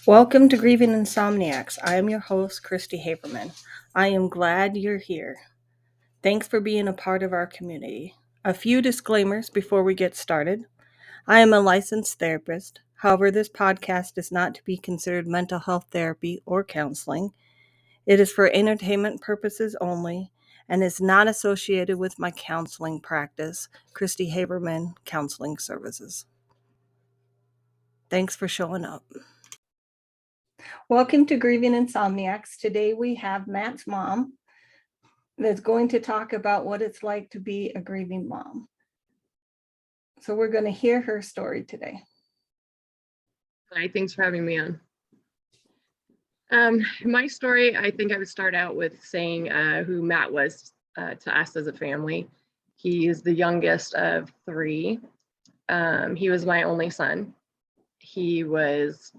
Welcome to Grieving Insomniacs. I am your host, Christy Haberman. I am glad you're here. Thanks for being a part of our community. A few disclaimers before we get started. I am a licensed therapist. However, this podcast is not to be considered mental health therapy or counseling. It is for entertainment purposes only and is not associated with my counseling practice, Christy Haberman Counseling Services. Thanks for showing up. Welcome to Grieving Insomniacs. Today we have Matt's mom that's going to talk about what it's like to be a grieving mom. So we're going to hear her story today. Hi, thanks for having me on. My story, I think I would start out with saying who Matt was to us as a family. He is the youngest of three. He was my only son. He was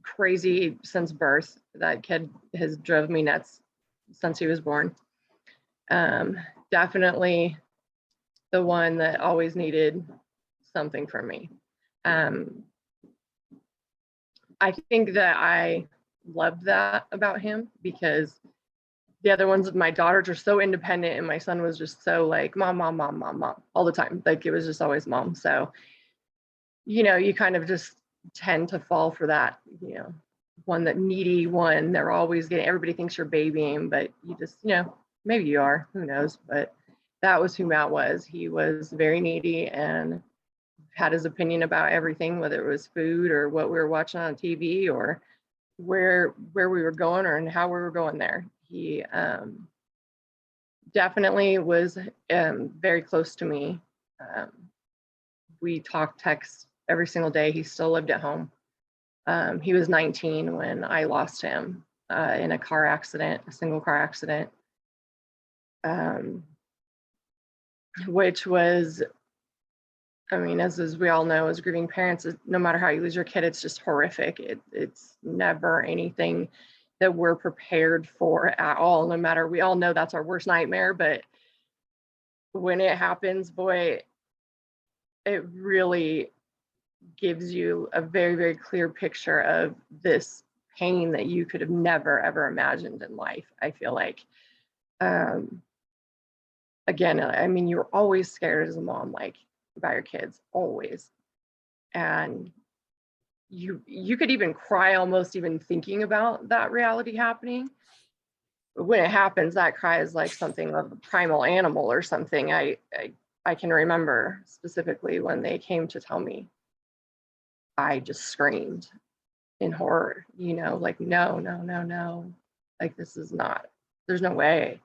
crazy since birth. That kid has drove me nuts since he was born. Definitely the one that always needed something from me. I think that I loved that about him because the other ones, my daughters are so independent and my son was just so like mom all the time. Like it was just always mom. So, you kind of just tend to fall for that, one that needy one. They're always getting, everybody thinks you're babying, but you just, maybe you are, who knows? But that was who Matt was. He was very needy and had his opinion about everything, whether it was food or what we were watching on TV or where we were going or and how we were going there. He definitely was very close to me. We talked, text every single day. He still lived at home. He was 19 when I lost him in a car accident, a single car accident, which was, as we all know, as grieving parents, no matter how you lose your kid, it's just horrific. It's never anything that we're prepared for at all. No matter, we all know that's our worst nightmare, but when it happens, boy, it really gives you a very, very clear picture of this pain that you could have never, ever imagined in life, I feel like. Again, you're always scared as a mom, like, about your kids, always. And you could even cry almost even thinking about that reality happening. But when it happens, that cry is like something of a primal animal or something. I can remember specifically when they came to tell me, I just screamed in horror, like, no, like, this is not, there's no way,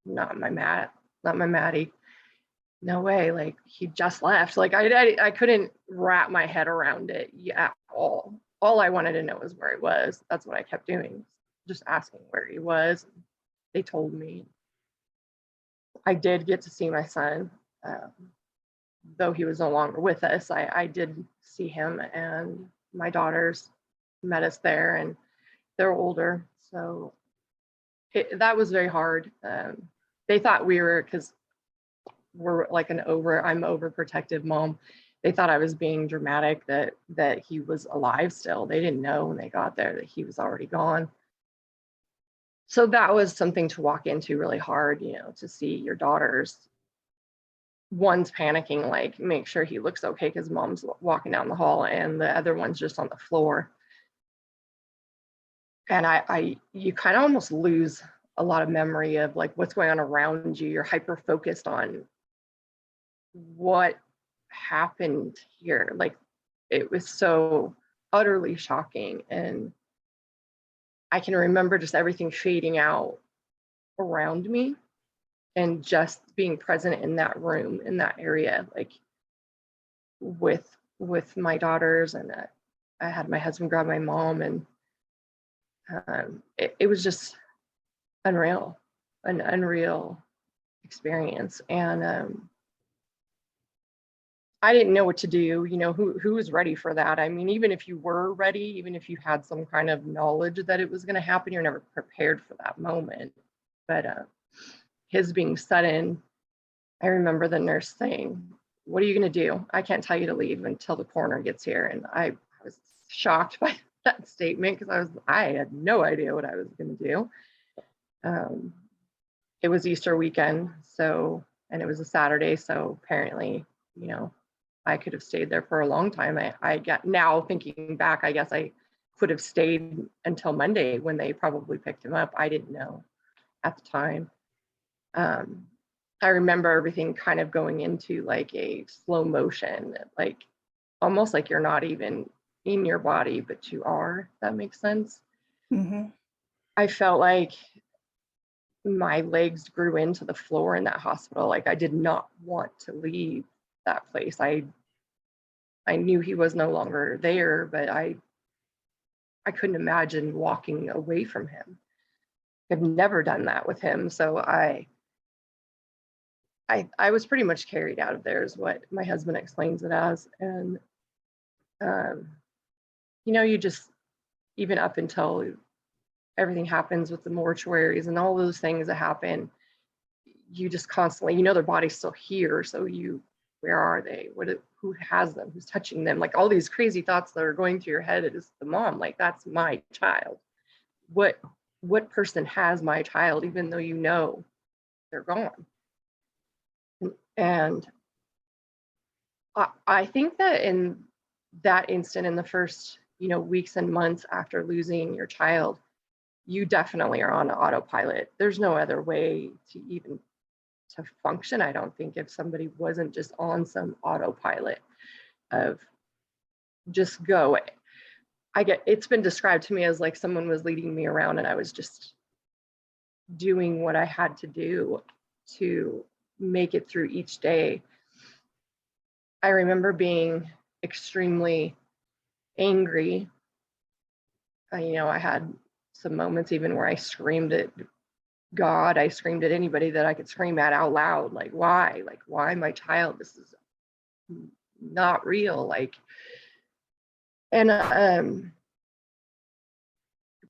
not my Maddie. No way, like, he just left. Like, I couldn't wrap my head around it at all. All I wanted to know was where he was. That's what I kept doing, just asking where he was. They told me. I did get to see my son, though he was no longer with us. I did see him, and my daughters met us there, and they're older, so that was very hard. They thought we were, because we're like I'm overprotective mom. They thought I was being dramatic, that he was alive still. They didn't know when they got there that he was already gone. So that was something to walk into really hard, to see your daughters. One's panicking, like, make sure he looks okay because mom's walking down the hall, and the other one's just on the floor. And you kind of almost lose a lot of memory of like what's going on around you. You're hyper focused on what happened here. Like, it was so utterly shocking, and I can remember just everything fading out around me and just being present in that room, in that area, like with my daughters, and I had my husband grab my mom, and it was just an unreal experience. And I didn't know what to do. Who was ready for that? Even if you were ready, even if you had some kind of knowledge that it was going to happen, you're never prepared for that moment. But his being sudden, I remember the nurse saying, "What are you going to do? I can't tell you to leave until the coroner gets here." And I was shocked by that statement because I had no idea what I was going to do. It was Easter weekend, and it was a Saturday, so apparently, I could have stayed there for a long time. I get now thinking back, I guess I could have stayed until Monday when they probably picked him up. I didn't know at the time. I remember everything kind of going into like a slow motion, like almost like you're not even in your body, but you are, if that makes sense. Mm-hmm. I felt like my legs grew into the floor in that hospital. Like I did not want to leave that place. I knew he was no longer there, but I couldn't imagine walking away from him. I've never done that with him. So I was pretty much carried out of there is what my husband explains it as. And, you just, even up until everything happens with the mortuaries and all those things that happen, you just constantly, their body's still here. So where are they? Who has them? Who's touching them? Like all these crazy thoughts that are going through your head. It is the mom, like that's my child. What person has my child, even though they're gone? And I think that in that instant, in the first, weeks and months after losing your child, you definitely are on autopilot. There's no other way to function, I don't think, if somebody wasn't just on some autopilot of just go. It's been described to me as like someone was leading me around and I was just doing what I had to do to make it through each day. I remember being extremely angry. I had some moments even where I screamed at God. I screamed at anybody that I could scream at out loud. Like, why? Like, why my child? This is not real. Like, and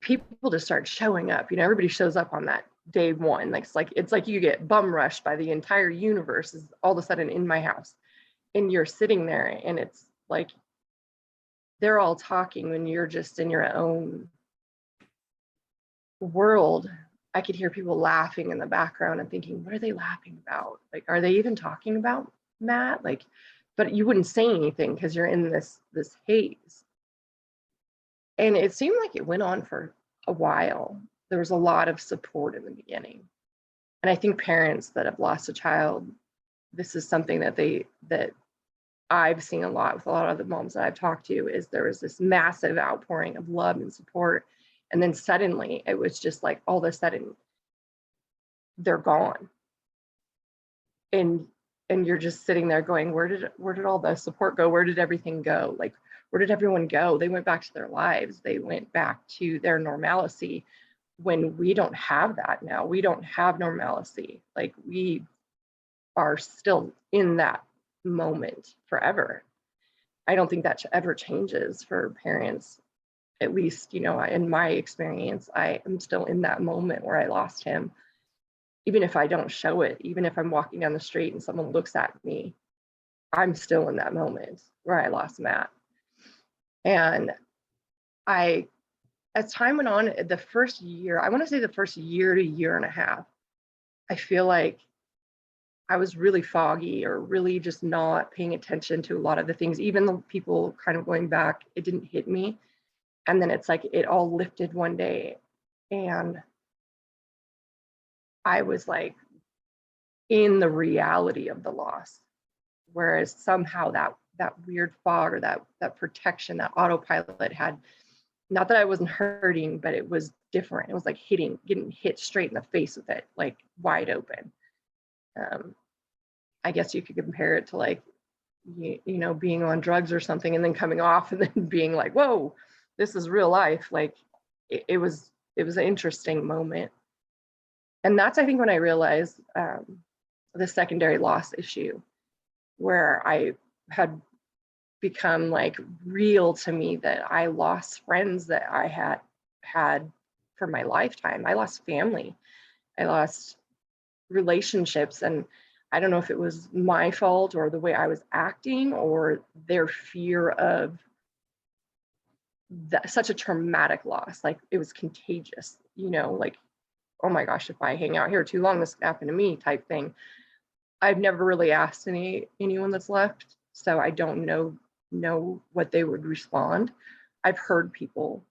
people just start showing up. Everybody shows up on that day one. Like it's like you get bum rushed by the entire universe is all of a sudden in my house, and you're sitting there, and it's like they're all talking when you're just in your own world. I could hear people laughing in the background and thinking, what are they laughing about? Like, are they even talking about Matt? Like, but you wouldn't say anything because you're in this haze. And it seemed like it went on for a while. There was a lot of support in the beginning. And I think parents that have lost a child, this is something that I've seen a lot with a lot of the moms that I've talked to, is there was this massive outpouring of love and support. And then suddenly it was just like all of a sudden they're gone. And you're just sitting there going, where did all the support go? Where did everything go? Like, where did everyone go? They went back to their lives. They went back to their normalcy when we don't have that now. We don't have normalcy. Like we are still in that moment forever. I don't think that ever changes for parents. At least, in my experience, I am still in that moment where I lost him. Even if I don't show it, even if I'm walking down the street and someone looks at me, I'm still in that moment where I lost Matt. And as time went on, the first year, I want to say the first year to year and a half, I feel like I was really foggy or really just not paying attention to a lot of the things. Even the people kind of going back, it didn't hit me. And then it's like it all lifted one day. And I was like in the reality of the loss. Whereas somehow that weird fog or that protection, that autopilot had, not that I wasn't hurting, but it was different. It was like getting hit straight in the face with it, like wide open. I guess you could compare it to like, being on drugs or something and then coming off and then being like, whoa, this is real life. Like it was an interesting moment. And that's, I think, when I realized the secondary loss issue, where I had become like real to me that I lost friends that I had for my lifetime. I lost family. I lost relationships. And I don't know if it was my fault or the way I was acting or their fear of such a traumatic loss. Like it was contagious, you know, like, oh my gosh, if I hang out here too long, this could happen to me type thing. I've never really asked anyone that's left, so I don't know what they would respond. I've heard people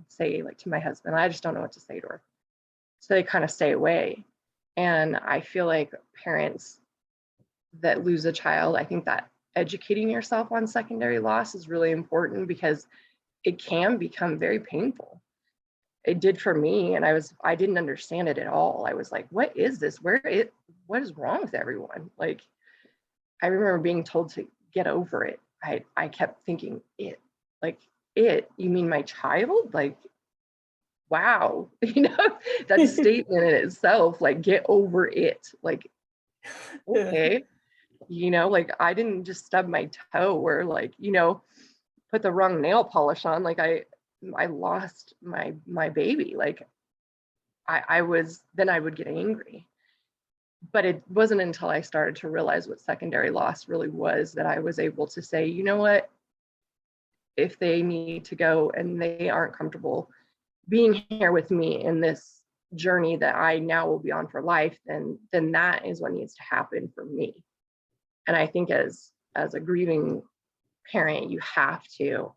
say, like, to my husband, I just don't know what to say to her. So they kind of stay away. And I feel like parents that lose a child, I think that educating yourself on secondary loss is really important because it can become very painful. It did for me, and I didn't understand it at all. I was like, what is this? What is wrong with everyone? Like, I remember being told to get over it. I kept thinking, you mean my child? Like, wow, you know, that statement in itself, like, get over it. Like, okay, you know, like, I didn't just stub my toe or, like, you know, put the wrong nail polish on. Like, I lost my baby. Like, I was, then I would get angry. But it wasn't until I started to realize what secondary loss really was that I was able to say, you know what, if they need to go and they aren't comfortable being here with me in this journey that I now will be on for life, then that is what needs to happen for me. And I think as a grieving parent, you have to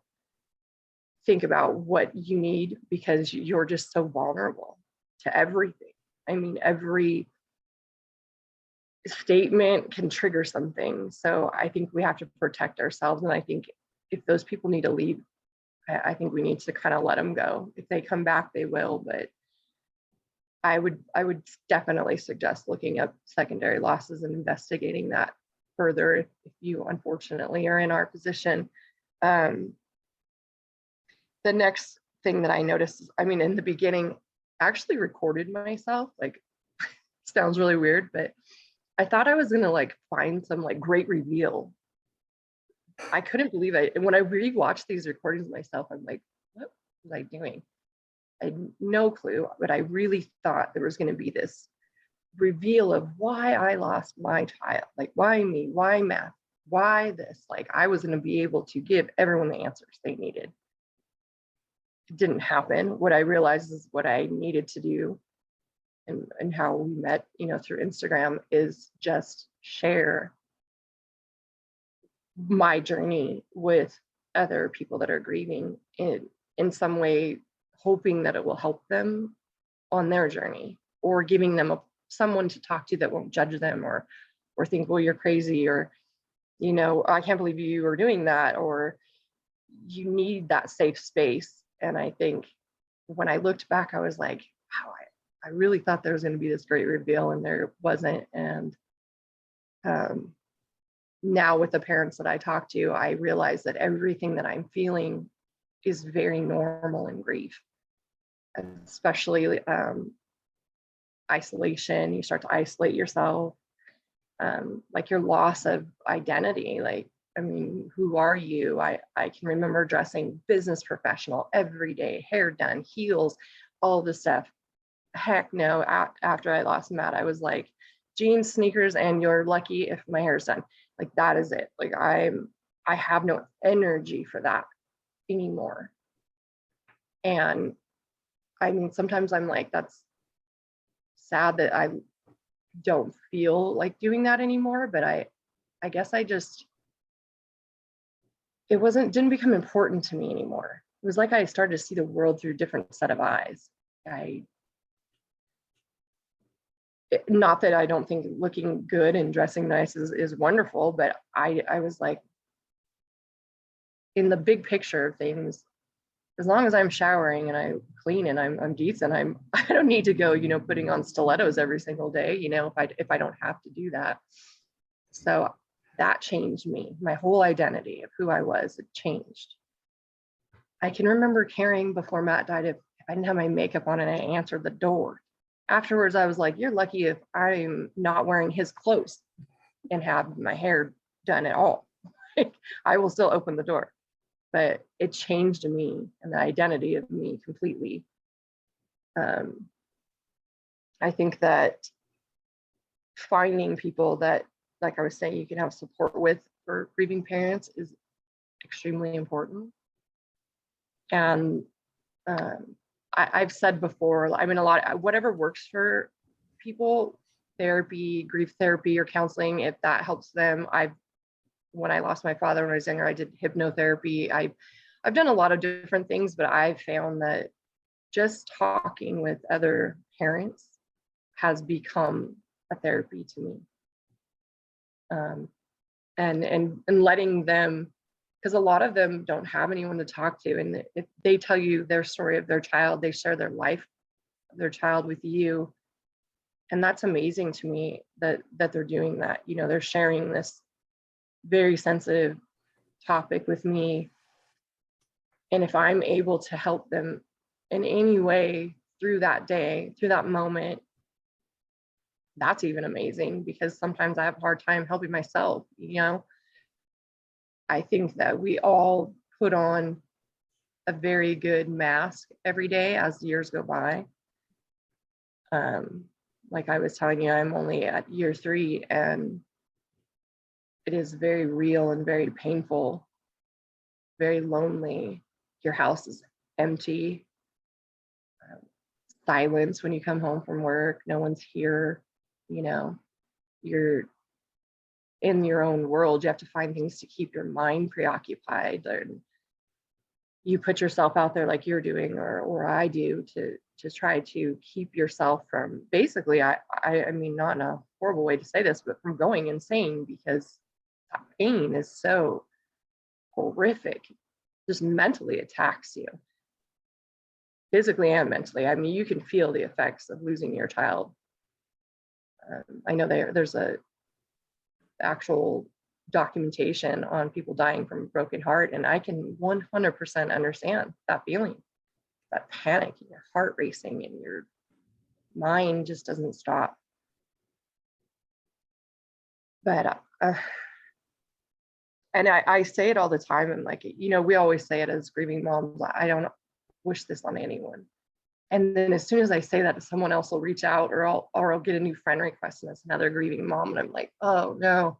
think about what you need because you're just so vulnerable to everything. I mean, every statement can trigger something. So I think we have to protect ourselves. And I think if those people need to leave, I think we need to kind of let them go. If they come back, they will. But I would definitely suggest looking up secondary losses and investigating that further if you unfortunately are in our position. The next thing that I noticed is, I mean, in the beginning, I actually recorded myself. Like, sounds really weird, but I thought I was gonna like find some like great reveal. I couldn't believe it. And when I rewatched these recordings of myself, I'm like, what was I doing? I had no clue, but I really thought there was gonna be this reveal of why I lost my child. Like, why me? Why math? Why this? Like, I was gonna be able to give everyone the answers they needed. It didn't happen. What I realized is what I needed to do and how we met, you know, through Instagram is just share my journey with other people that are grieving in some way, hoping that it will help them on their journey, or giving them someone to talk to that won't judge them or think, well, you're crazy, or, you know, I can't believe you were doing that, or you need that safe space. And I think when I looked back, I was like, wow, I really thought there was going to be this great reveal, and there wasn't. And now with the parents that I talk to, I realize that everything that I'm feeling is very normal in grief, especially isolation. You start to isolate yourself, like your loss of identity. Like, I mean, who are you? I can remember dressing business professional every day, hair done, heels, all this stuff. Heck no, after I lost Matt, I was like, jeans, sneakers, and you're lucky if my hair's done. Like, that is it. Like, I have no energy for that anymore. And I mean, sometimes I'm like, that's sad that I don't feel like doing that anymore, but I guess I just, didn't become important to me anymore. It was like I started to see the world through a different set of eyes. Not that I don't think looking good and dressing nice is wonderful, but I was like, in the big picture of things, as long as I'm showering and I'm clean and I'm decent, I don't need to go, you know, putting on stilettos every single day, you know, if I don't have to do that. So that changed me. My whole identity of who I was, it changed. I can remember caring before Matt died if I didn't have my makeup on and I answered the door. Afterwards, I was like, you're lucky if I'm not wearing his clothes and have my hair done at all. I will still open the door. But it changed me and the identity of me completely. I think that finding people that, like I was saying, you can have support with for grieving parents is extremely important. And I've said before, I mean, whatever works for people, therapy, grief therapy, or counseling, if that helps them. When I lost my father when I was younger, I did hypnotherapy. I've done a lot of different things, but I've found that just talking with other parents has become a therapy to me. And letting them, because a lot of them don't have anyone to talk to, and if they tell you their story of their child, they share their life of their child with you, and that's amazing to me that they're doing that. You know, they're sharing this very sensitive topic with me, and if I'm able to help them in any way through that day, through that moment, that's even amazing, because sometimes I have a hard time helping myself. You know, I think that we all put on a very good mask every day as years go by. Like I was telling you, I'm only at year 3, and it is very real and very painful, very lonely. Your house is empty, silence when you come home from work, no one's here, you know, you're in your own world. You have to find things to keep your mind preoccupied, and you put yourself out there like you're doing, or I do, to try to keep yourself from, basically, I mean, not in a horrible way to say this, but from going insane, because that pain is so horrific, just mentally attacks you, physically and mentally. I mean, you can feel the effects of losing your child. I know there's a actual documentation on people dying from a broken heart, and I can 100% understand that feeling, that panic, and your heart racing, and your mind just doesn't stop. But and I say it all the time, and like, you know, we always say it as grieving moms, I don't wish this on anyone. And then as soon as I say that, someone else will reach out, or I'll get a new friend request, and it's another grieving mom, and I'm like, oh no,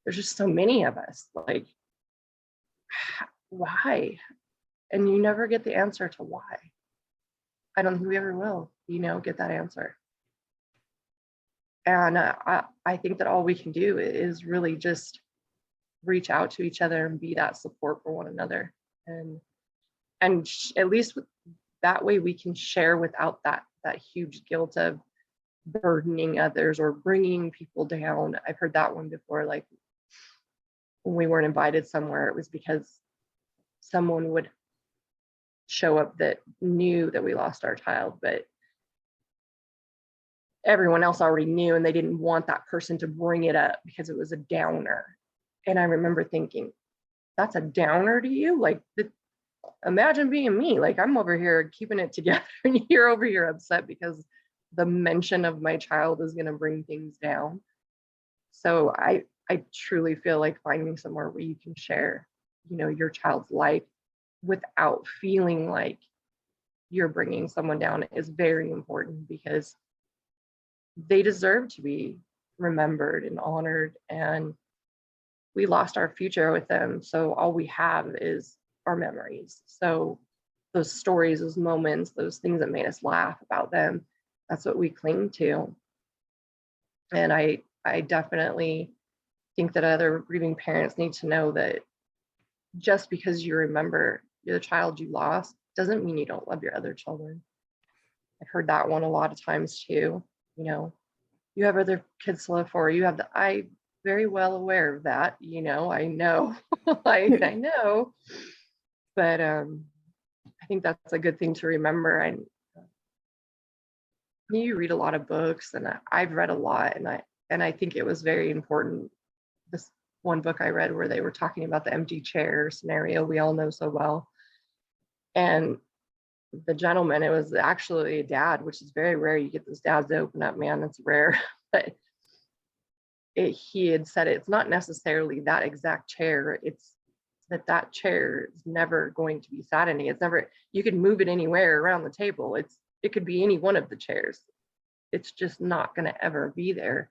there's just so many of us. Like, why? And you never get the answer to why. I don't think we ever will, you know, get that answer. And I think that all we can do is really just reach out to each other and be that support for one another, and at least that way we can share without that huge guilt of burdening others or bringing people down. I've heard that one before, like when we weren't invited somewhere, it was because someone would show up that knew that we lost our child, but everyone else already knew, and they didn't want that person to bring it up because it was a downer. And I remember thinking, that's a downer to you? Like, imagine being me. Like, I'm over here keeping it together, and you're over here upset because the mention of my child is going to bring things down. So I truly feel like finding somewhere where you can share, you know, your child's life without feeling like you're bringing someone down is very important, because they deserve to be remembered and honored, and we lost our future with them, so all we have is our memories. So those stories, those moments, those things that made us laugh about them, that's what we cling to. And I definitely think that other grieving parents need to know that just because you remember the child you lost doesn't mean you don't love your other children. I've heard that one a lot of times too. You know, you have other kids to live for. You have I very well aware of that. You know, I know, I know. But I think that's a good thing to remember. And you read a lot of books, and I've read a lot, and I think it was very important. This one book I read where they were talking about the empty chair scenario we all know so well. And the gentleman, it was actually a dad, which is very rare. You get those dads to open up, man, that's rare. But he had said it's not necessarily that exact chair. It's that chair is never going to be sat in. It's never, you can move it anywhere around the table. It could be any one of the chairs. It's just not going to ever be there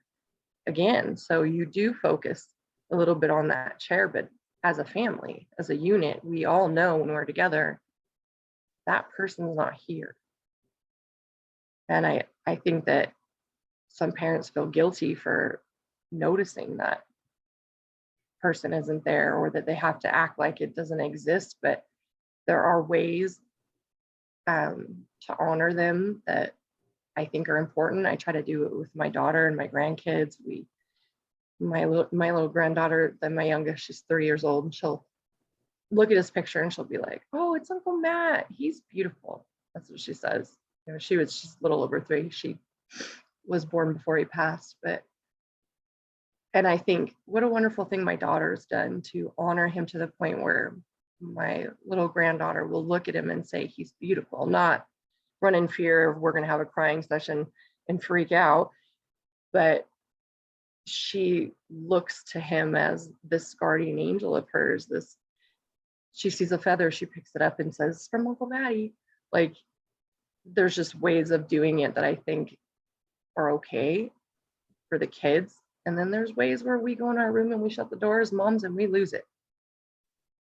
again. So you do focus a little bit on that chair, but as a family, as a unit, we all know when we're together, that person's not here. And I think that some parents feel guilty for noticing that person isn't there, or that they have to act like it doesn't exist. But there are ways to honor them that I think are important. I try to do it with my daughter and my grandkids. My little granddaughter, then my youngest, she's 3 years old, and she'll look at his picture and she'll be like, "Oh, it's Uncle Matt. He's beautiful." That's what she says. You know, she's a little over 3. She was born before he passed, and I think what a wonderful thing my daughter's done to honor him to the point where my little granddaughter will look at him and say he's beautiful, not run in fear of we're going to have a crying session and freak out, but she looks to him as this guardian angel of hers. This, she sees a feather, she picks it up and says, "From Uncle Matty." Like, there's just ways of doing it that I think are okay for the kids. And then there's ways where we go in our room and we shut the doors, moms, and we lose it.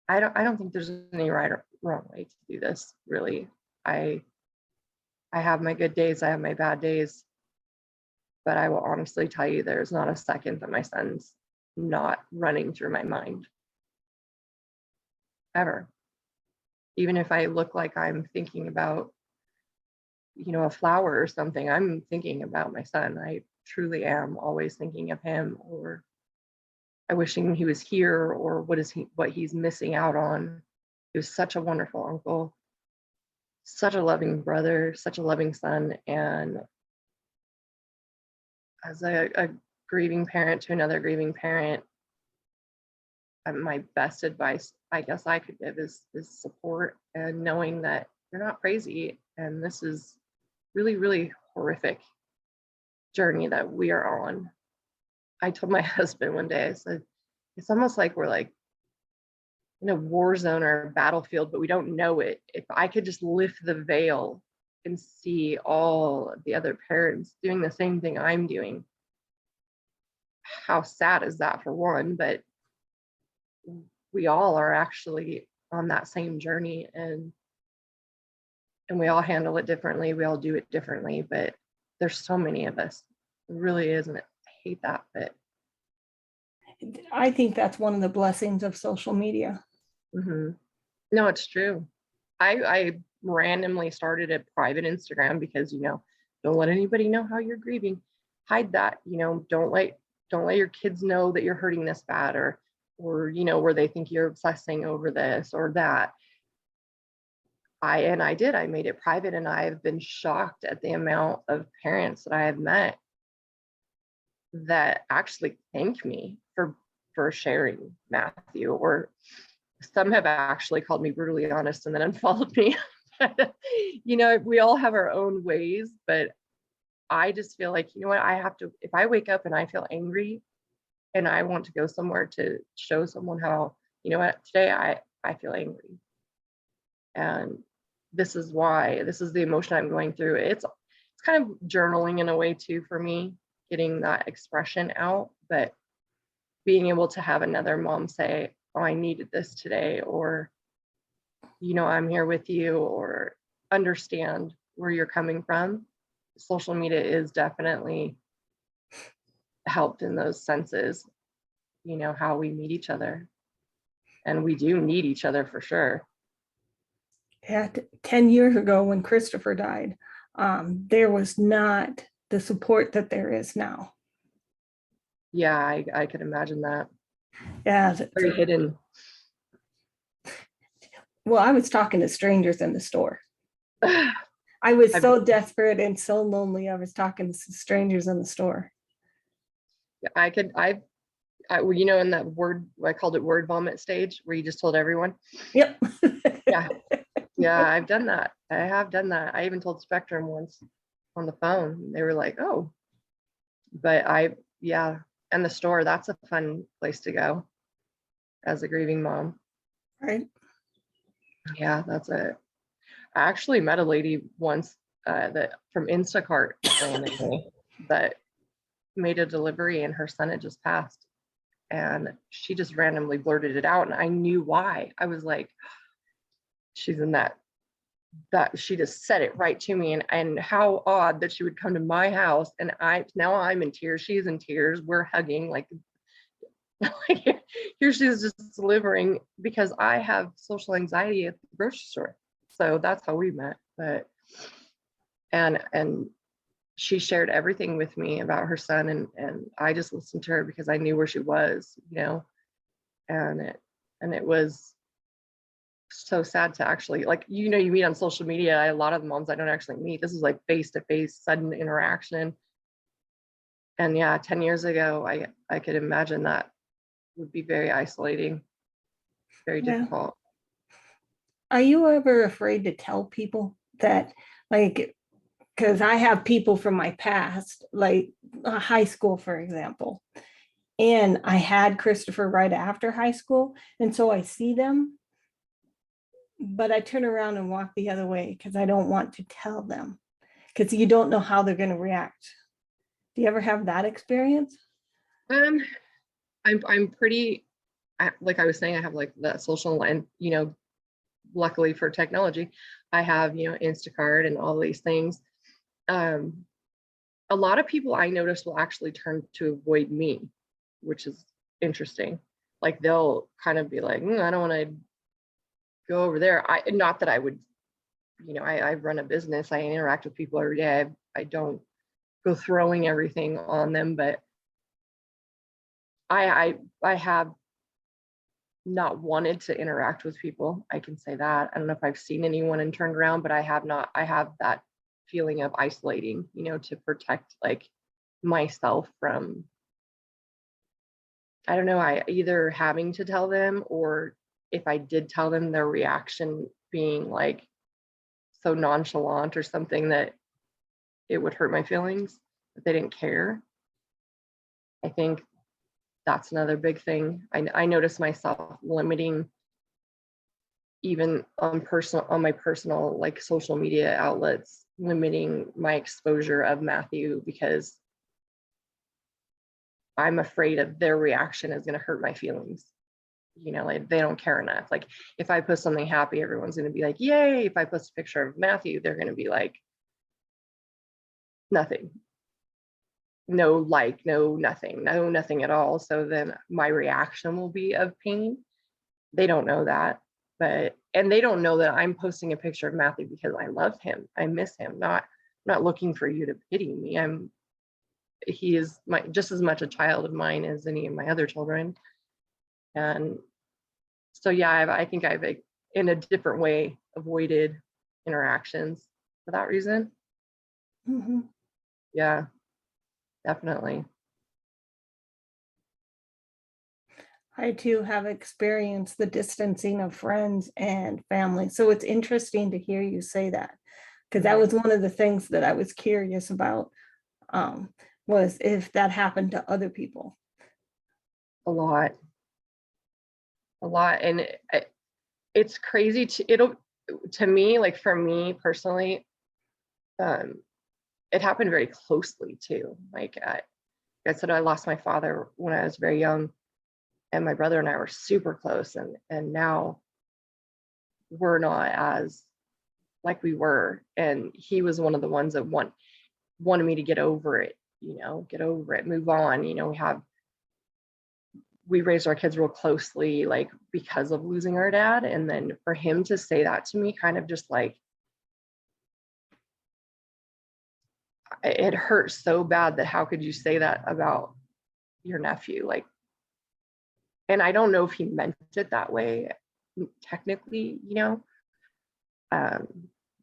I don't think there's any right or wrong way to do this, really. I have my good days, I have my bad days, but I will honestly tell you there's not a second that my son's not running through my mind. Ever. Even if I look like I'm thinking about, a flower or something, I'm thinking about my son. I truly am always thinking of him, or I wishing he was here, or what he's missing out on. He was such a wonderful uncle, such a loving brother, such a loving son. And as a grieving parent to another grieving parent, my best advice I guess I could give is support, and knowing that you're not crazy, and this is really, really horrific journey that we are on. I told my husband one day, I said, it's almost like we're like in a war zone or a battlefield, but we don't know it. If I could just lift the veil and see all of the other parents doing the same thing I'm doing, how sad is that, for one? But we all are actually on that same journey, and we all handle it differently. We all do it differently, but there's so many of us. It really is, and I hate that, but I think that's one of the blessings of social media. No, it's true. I randomly started a private Instagram because, don't let anybody know how you're grieving. Hide that. Don't let your kids know that you're hurting this bad, or where they think you're obsessing over this or that. I made it private, and I've been shocked at the amount of parents that I have met that actually thank me for sharing Matthew, or some have actually called me brutally honest and then unfollowed me. We all have our own ways, but I just feel like, I have to, if I wake up and I feel angry and I want to go somewhere to show someone how, today I feel angry. And this is the emotion I'm going through. It's kind of journaling in a way too for me, getting that expression out, but being able to have another mom say, "Oh, I needed this today," or, "I'm here with you," or understand where you're coming from. Social media is definitely helped in those senses, how we meet each other. And we do need each other for sure. Yeah, 10 years ago when Christopher died, there was not the support that there is now. Yeah, I could imagine that. Yeah. Very hidden. Well, I was talking to strangers in the store. I was so desperate and so lonely. I was talking to strangers in the store. In that word, I called it word vomit stage, where you just told everyone. Yep. Yeah, I've done that. I have done that. I even told Spectrum once on the phone. They were like, "Oh," but and the store, that's a fun place to go as a grieving mom. Right. Yeah, that's it. I actually met a lady once that from Instacart randomly that made a delivery, and her son had just passed, and she just randomly blurted it out, and I knew why. I was like, she's in that that she just said it right to me, and how odd that she would come to my house, and I'm in tears, she's in tears, we're hugging, like here she is just delivering, because I have social anxiety at the grocery store. So that's how we met. But and she shared everything with me about her son, and I just listened to her because I knew where she was, and it was so sad to actually, like, you meet on social media. A lot of the moms I don't actually meet. This is like face to face, sudden interaction. And yeah, 10 years ago, I could imagine that would be very isolating, very Yeah. difficult. Are you ever afraid to tell people that, like, because I have people from my past, like high school, for example, and I had Christopher right after high school. And so I see them, but I turn around and walk the other way because I don't want to tell them, because you don't know how they're going to react. Do you ever have that experience? Um, I'm pretty, like I was saying, I have like that social, and luckily for technology, I have Instacart and all these things. Um, a lot of people I notice will actually turn to avoid me, which is interesting. Like they'll kind of be like, I don't want to go over there. Not that I would, I run a business, I interact with people every day. I don't go throwing everything on them, but I have not wanted to interact with people. I can say that. I don't know if I've seen anyone and turned around, but I have not. I have that feeling of isolating, to protect like myself from, I don't know, I either having to tell them, or if I did tell them, their reaction being like so nonchalant or something that it would hurt my feelings, that they didn't care. I think that's another big thing. I notice myself limiting, even on my personal like social media outlets, limiting my exposure of Matthew, because I'm afraid of their reaction is going to hurt my feelings. Like they don't care enough. Like if I post something happy, everyone's going to be like, yay. If I post a picture of Matthew, they're going to be like, nothing, no, like, no, nothing, no, nothing at all. So then my reaction will be of pain. They don't know that, and they don't know that I'm posting a picture of Matthew because I love him. I miss him, not looking for you to pity me. He is just as much a child of mine as any of my other children. And so, yeah, I think I've in a different way avoided interactions for that reason. Mm-hmm. Yeah, definitely. I too have experienced the distancing of friends and family. So it's interesting to hear you say that, because that was one of the things that I was curious about, um, was if that happened to other people. A lot, a lot. And it's crazy to me, like for me personally, it happened very closely too. Like I said, I lost my father when I was very young, and my brother and I were super close, and now we're not as like we were. And he was one of the ones that wanted me to get over it, get over it, move on. We raised our kids real closely, like because of losing our dad. And then for him to say that to me, kind of just like, it hurt so bad that how could you say that about your nephew? Like, and I don't know if he meant it that way, technically, um,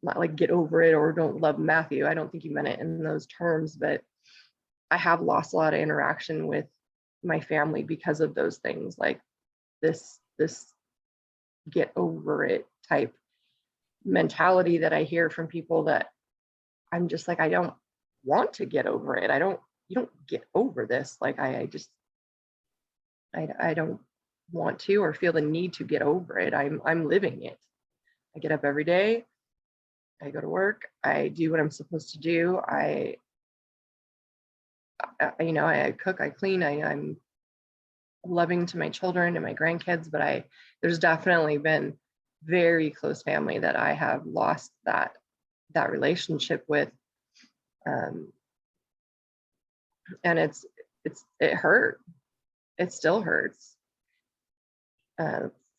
not like get over it or don't love Matthew. I don't think he meant it in those terms, but I have lost a lot of interaction with my family because of those things, like this get over it type mentality that I hear from people, that I'm just like, I don't want to get over it. You don't get over this. Like I don't want to or feel the need to get over it. I'm living it. I get up every day. I go to work. I do what I'm supposed to do. I cook, I clean. I'm loving to my children and my grandkids, but there's definitely been very close family that I have lost that relationship with. And it hurt. It still hurts.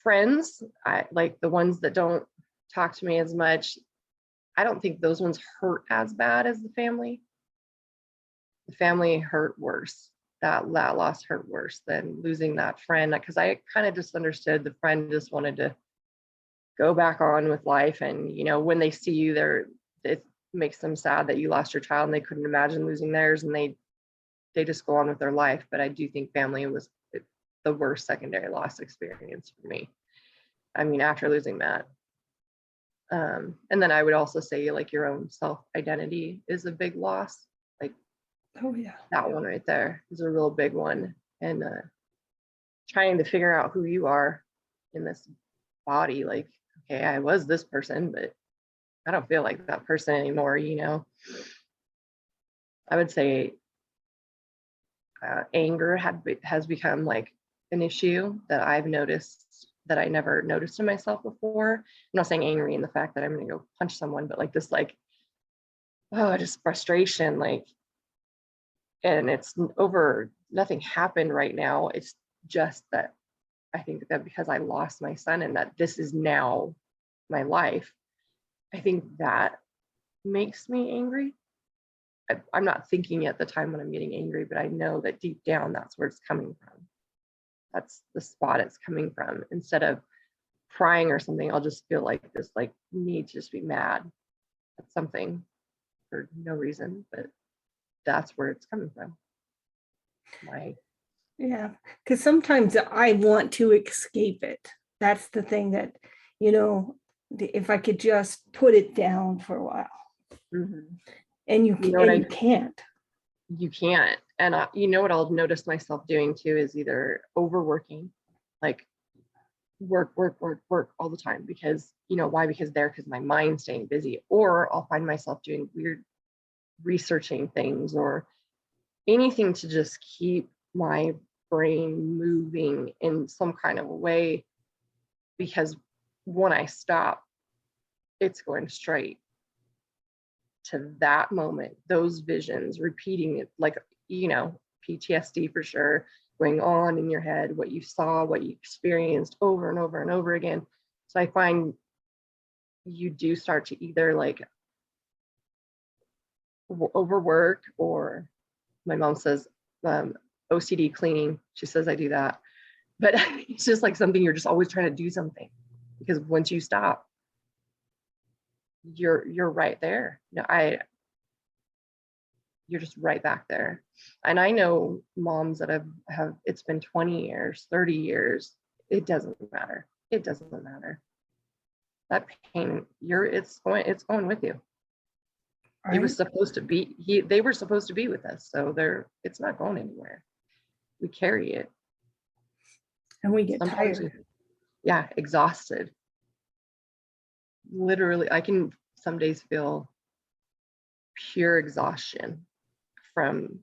Friends, I like the ones that don't talk to me as much. I don't think those ones hurt as bad as the family. The family hurt worse. That loss hurt worse than losing that friend, because I kind of just understood the friend just wanted to go back on with life. And, when they see you there, it makes them sad that you lost your child and they couldn't imagine losing theirs, and they just go on with their life. But I do think family was the worst secondary loss experience for me. I mean, after losing that. And then I would also say, like, your own self-identity is a big loss. Like, oh yeah, that one right there is a real big one. And trying to figure out who you are in this body. Like, okay, I was this person, but I don't feel like that person anymore. I would say anger has become like an issue that I've noticed that I never noticed in myself before. I'm not saying angry in the fact that I'm going to go punch someone, but like this, like, oh, just frustration, like, and it's over. Nothing happened right now. It's just that I think that because I lost my son and that this is now my life, I think that makes me angry. I'm not thinking at the time when I'm getting angry, but I know that deep down that's where it's coming from. That's the spot it's coming from. Instead of crying or something, I'll just feel like this, like, need to just be mad at something for no reason, but that's where it's coming from. Yeah, because sometimes I want to escape it. That's the thing that, if I could just put it down for a while. Mm-hmm. And you can't. You can't. And what I'll notice myself doing too is either overworking, like work all the time, because why? Because my mind's staying busy, or I'll find myself doing weird researching things or anything to just keep my brain moving in some kind of a way, because when I stop, it's going straight to that moment, those visions, repeating it, like, PTSD for sure, going on in your head, what you saw, what you experienced over and over and over again. So I find you do start to either like overwork, or my mom says OCD cleaning. She says I do that, but it's just like something you're just always trying to do something, because once you stop, you're right there. You're just right back there. And I know moms that have it's been 20 years, 30 years. It doesn't matter. It doesn't matter. That pain, it's going with you. Right? It was supposed to be, they were supposed to be with us. So it's not going anywhere. We carry it. And we get tired. Exhausted. Literally, I can some days feel pure exhaustion from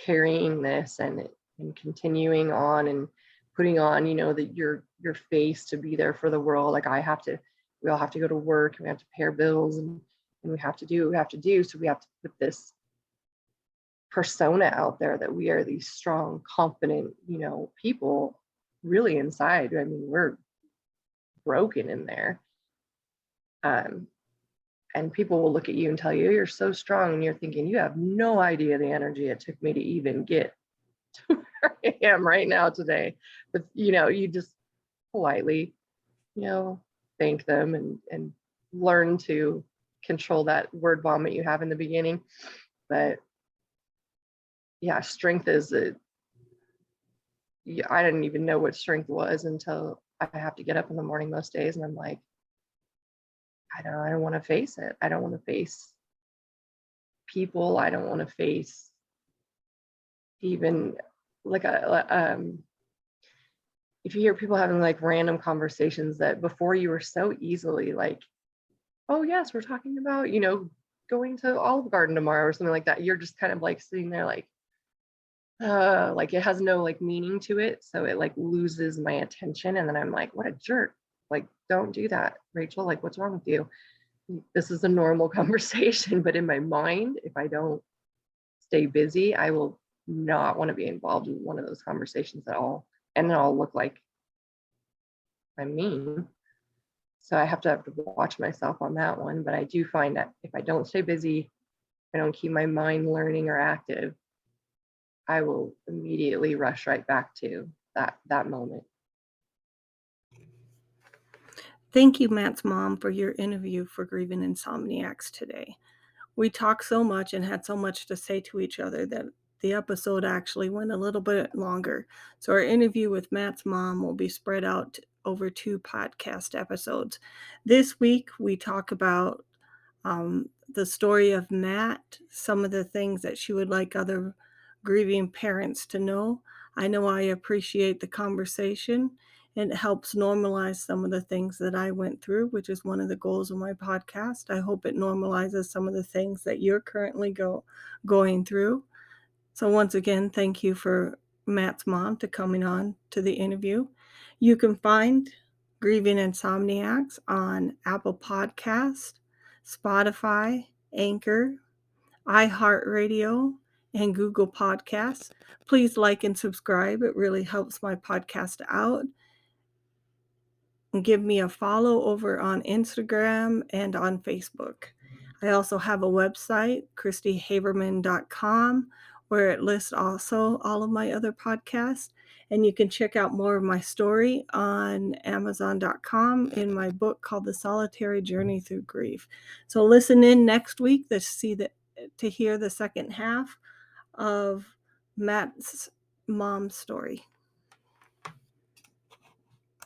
carrying this and continuing on and putting on, that your face to be there for the world. Like we all have to go to work, and we have to pay our bills, and we have to do what we have to do. So we have to put this persona out there that we are these strong, confident, people. Really inside, I mean, we're broken in there. And people will look at you and tell you you're so strong, and you're thinking, you have no idea the energy it took me to even get to where I am right now today. But you just politely, thank them and learn to control that word vomit you have in the beginning. But yeah, strength is I didn't even know what strength was until I have to get up in the morning most days, and I'm like, I don't want to face it. I don't want to face people. I don't want to face even like if you hear people having like random conversations that before you were so easily like, oh yes, we're talking about, going to Olive Garden tomorrow or something like that. You're just kind of like sitting there like it has no like meaning to it. So it like loses my attention. And then I'm like, what a jerk. Like, don't do that, Rachel. Like, what's wrong with you? This is a normal conversation, but in my mind, if I don't stay busy, I will not want to be involved in one of those conversations at all. And I'll look like I'm mean. So I have to watch myself on that one. But I do find that if I don't stay busy, I don't keep my mind learning or active, I will immediately rush right back to that moment. Thank you, Matt's mom, for your interview for Grieving Insomniacs today. We talked so much and had so much to say to each other that the episode actually went a little bit longer. So our interview with Matt's mom will be spread out over 2 podcast episodes. This week, we talk about the story of Matt, some of the things that she would like other grieving parents to know. I know I appreciate the conversation. It helps normalize some of the things that I went through, which is one of the goals of my podcast. I hope it normalizes some of the things that you're currently going through. So once again, thank you for Matt's mom to coming on to the interview. You can find Grieving Insomniacs on Apple Podcast, Spotify, Anchor, iHeartRadio, and Google Podcasts. Please like and subscribe. It really helps my podcast out. And give me a follow over on Instagram and on Facebook. I also have a website, christyhaberman.com, where it lists also all of my other podcasts. And you can check out more of my story on amazon.com in my book called The Solitary Journey Through Grief. So listen in next week to hear the second half of Matt's mom's story.